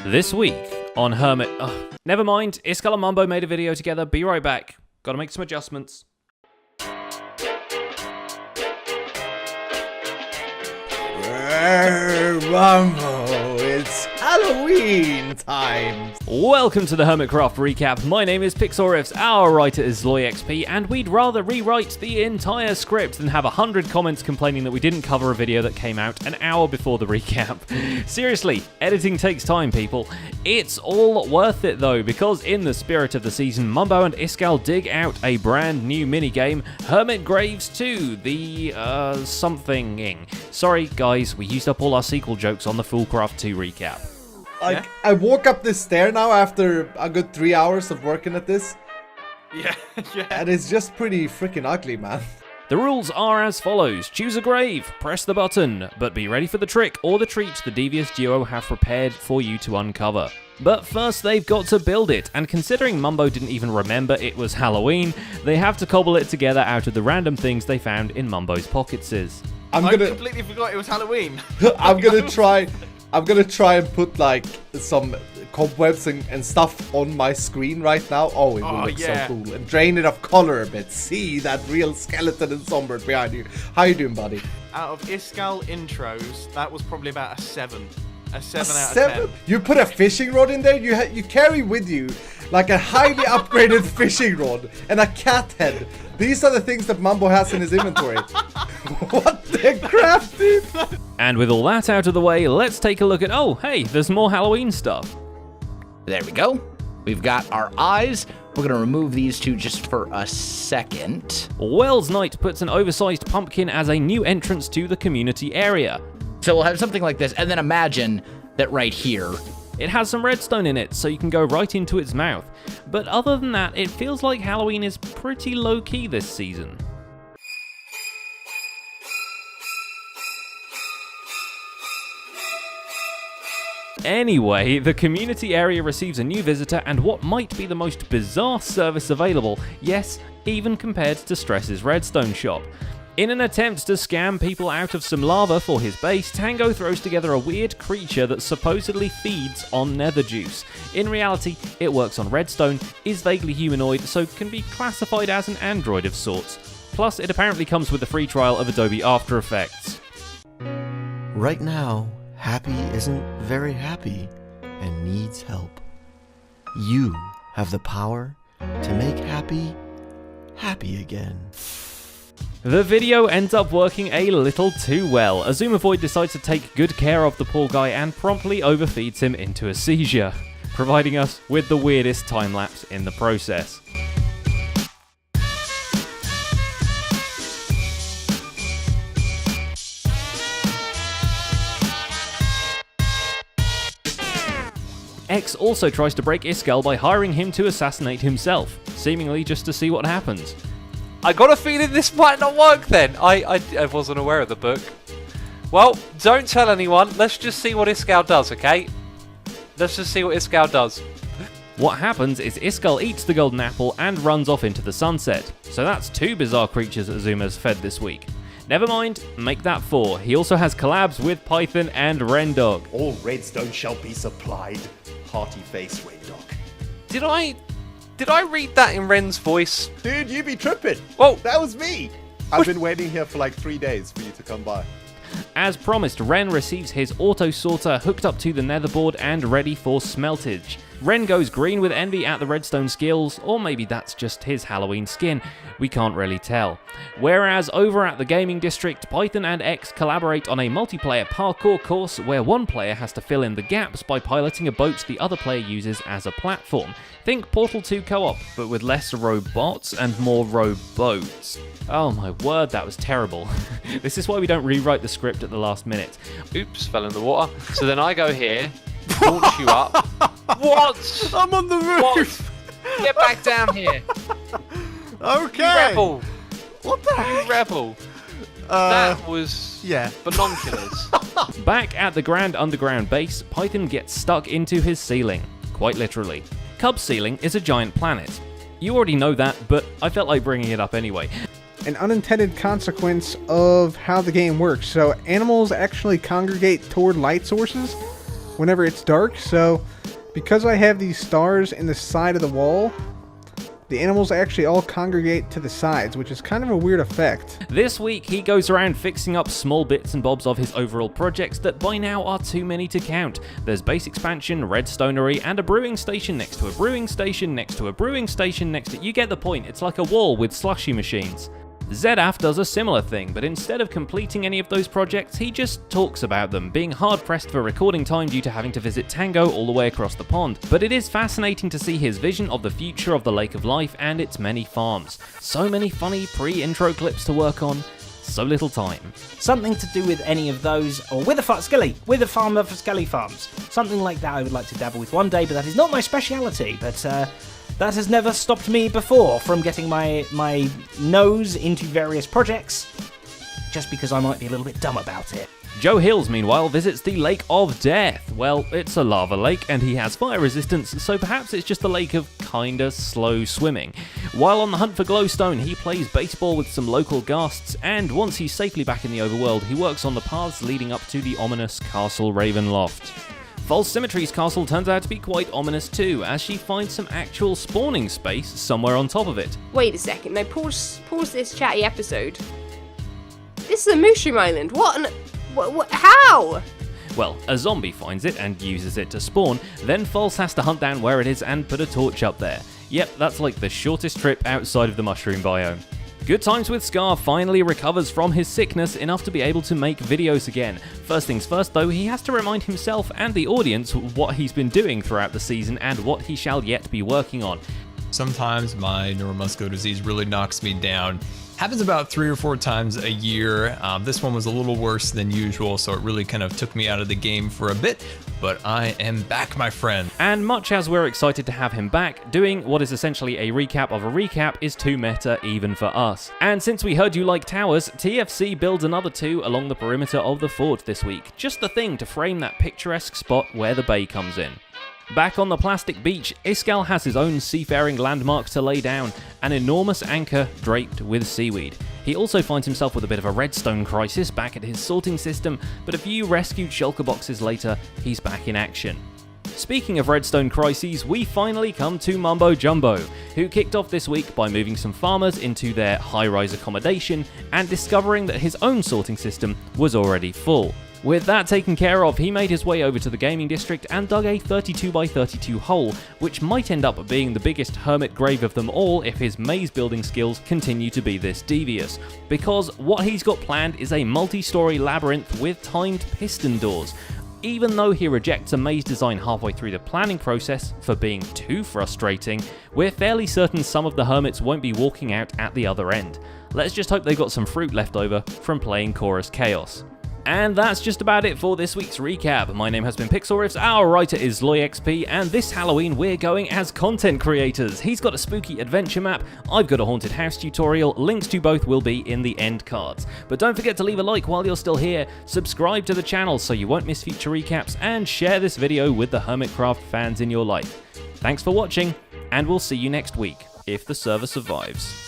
This week on Hermit... never mind, Iskall and Mumbo made a video together. Be right back. Gotta make some adjustments. Rumble, it's Halloween time! Welcome to the Hermitcraft Recap. My name is Pixorifs, our writer is ZloyXP, and we'd rather rewrite the entire script than have 100 comments complaining that we didn't cover a video that came out an hour before the recap. Seriously, editing takes time, people. It's all worth it though, because in the spirit of the season, Mumbo and Iskall dig out a brand new minigame, Hermit Graves 2, the somethinging. Sorry guys, we used up all our sequel jokes on the Foolcraft 2 recap. I walk up this stair now after a good 3 hours of working at this. Yeah. And it's just pretty freaking ugly, man. The rules are as follows. Choose a grave, press the button, but be ready for the trick or the treat the devious duo have prepared for you to uncover. But first they've got to build it, and considering Mumbo didn't even remember it was Halloween, they have to cobble it together out of the random things they found in Mumbo's pocketses. I completely forgot it was Halloween. I'm gonna try and put like some cobwebs and stuff on my screen right now. Oh, it will look so cool. And drain it of color a bit. See that real skeleton and Sombert behind you. How you doing, buddy? Out of Iskall intros, that was probably about a 7. A 7 out of 10. You put a fishing rod in there? You carry with you like a highly upgraded fishing rod and a cat head. These are the things that Mumbo has in his inventory. What the crap, dude? And with all that out of the way, let's take a look at, oh, hey, there's more Halloween stuff. There we go. We've got our eyes. We're going to remove these two just for a second. Wells Knight puts an oversized pumpkin as a new entrance to the community area. So we'll have something like this, and then imagine that right here. It has some redstone in it, so you can go right into its mouth. But other than that, it feels like Halloween is pretty low-key this season. Anyway, the community area receives a new visitor and what might be the most bizarre service available, yes, even compared to Stress's redstone shop. In an attempt to scam people out of some lava for his base, Tango throws together a weird creature that supposedly feeds on nether juice. In reality, it works on redstone, is vaguely humanoid, so can be classified as an android of sorts. Plus, it apparently comes with a free trial of Adobe After Effects. Right now, Happy isn't very happy and needs help. You have the power to make Happy happy again. The video ends up working a little too well. Azumavoid decides to take good care of the poor guy and promptly overfeeds him into a seizure, providing us with the weirdest time-lapse in the process. X also tries to break Iskall by hiring him to assassinate himself, seemingly just to see what happens. I got a feeling this might not work then. I wasn't aware of the book. Well, don't tell anyone. Let's just see what Iskall does, okay? Let's just see what Iskall does. What happens is Iskall eats the golden apple and runs off into the sunset. So that's 2 bizarre creatures Azuma's fed this week. Never mind, make that 4. He also has collabs with Python and Rendog. All redstone shall be supplied. Hearty face, Rendog. Did I read that in Ren's voice? Dude, you be tripping. Whoa. That was me. I've been waiting here for like 3 days for you to come by. As promised, Ren receives his auto sorter hooked up to the netherboard and ready for smeltage. Ren goes green with envy at the redstone skills, or maybe that's just his Halloween skin, we can't really tell. Whereas over at the gaming district, Python and X collaborate on a multiplayer parkour course where one player has to fill in the gaps by piloting a boat the other player uses as a platform. Think Portal 2 co-op, but with less robots and more rowboats. Oh my word, that was terrible. This is why we don't rewrite the script at the last minute. Oops, fell in the water. So then I go here, launch you up. What? I'm on the roof. What? Get back down here. Okay. You rebel. What the heck? You rebel. That was yeah. binoculars. Back at the Grand Underground base, Python gets stuck into his ceiling. Quite literally. Cub's ceiling is a giant planet. You already know that, but I felt like bringing it up anyway. An unintended consequence of how the game works. So animals actually congregate toward light sources. whenever it's dark. So because I have these stars in the side of the wall, the animals actually all congregate to the sides, which is kind of a weird effect. This week, he goes around fixing up small bits and bobs of his overall projects that by now are too many to count. There's base expansion, redstonery, and a brewing station next to a brewing station next to a brewing station next to... You get the point, it's like a wall with slushy machines. ZAF does a similar thing, but instead of completing any of those projects, he just talks about them, being hard-pressed for recording time due to having to visit Tango all the way across the pond. But it is fascinating to see his vision of the future of the Lake of Life and its many farms. So many funny pre-intro clips to work on, so little time. Something to do with any of those, or with a farm of Skelly farms. Something like that I would like to dabble with one day, but that is not my speciality. But that has never stopped me before from getting my nose into various projects, just because I might be a little bit dumb about it. Joe Hills, meanwhile, visits the Lake of Death. Well, it's a lava lake and he has fire resistance, so perhaps it's just a lake of kinda slow swimming. While on the hunt for glowstone, he plays baseball with some local ghasts, and once he's safely back in the overworld, he works on the paths leading up to the ominous Castle Ravenloft. False Symmetry's castle turns out to be quite ominous too, as she finds some actual spawning space somewhere on top of it. Wait a second, now pause this chatty episode. This is a mushroom island. How? Well, a zombie finds it and uses it to spawn, then False has to hunt down where it is and put a torch up there. Yep, that's like the shortest trip outside of the mushroom biome. Good Times with Scar finally recovers from his sickness enough to be able to make videos again. First things first though, he has to remind himself and the audience what he's been doing throughout the season and what he shall yet be working on. Sometimes my neuromuscular disease really knocks me down. Happens about 3 or 4 times a year. This one was a little worse than usual, so it really kind of took me out of the game for a bit, but I am back, my friend. And much as we're excited to have him back, doing what is essentially a recap of a recap is too meta even for us. And since we heard you like towers, TFC builds another 2 along the perimeter of the fort this week. Just the thing to frame that picturesque spot where the bay comes in. Back on the plastic beach, Iskall has his own seafaring landmark to lay down, an enormous anchor draped with seaweed. He also finds himself with a bit of a redstone crisis back at his sorting system, but a few rescued shulker boxes later, he's back in action. Speaking of redstone crises, we finally come to Mumbo Jumbo, who kicked off this week by moving some farmers into their high-rise accommodation and discovering that his own sorting system was already full. With that taken care of, he made his way over to the gaming district and dug a 32x32 hole, which might end up being the biggest hermit grave of them all if his maze building skills continue to be this devious. Because what he's got planned is a multi-story labyrinth with timed piston doors. Even though he rejects a maze design halfway through the planning process for being too frustrating, we're fairly certain some of the hermits won't be walking out at the other end. Let's just hope they got some fruit left over from playing Chorus Chaos. And that's just about it for this week's recap. My name has been Pixelriffs, our writer is LoyXP, and this Halloween we're going as content creators. He's got a spooky adventure map, I've got a haunted house tutorial, links to both will be in the end cards. But don't forget to leave a like while you're still here, subscribe to the channel so you won't miss future recaps, and share this video with the Hermitcraft fans in your life. Thanks for watching, and we'll see you next week, if the server survives.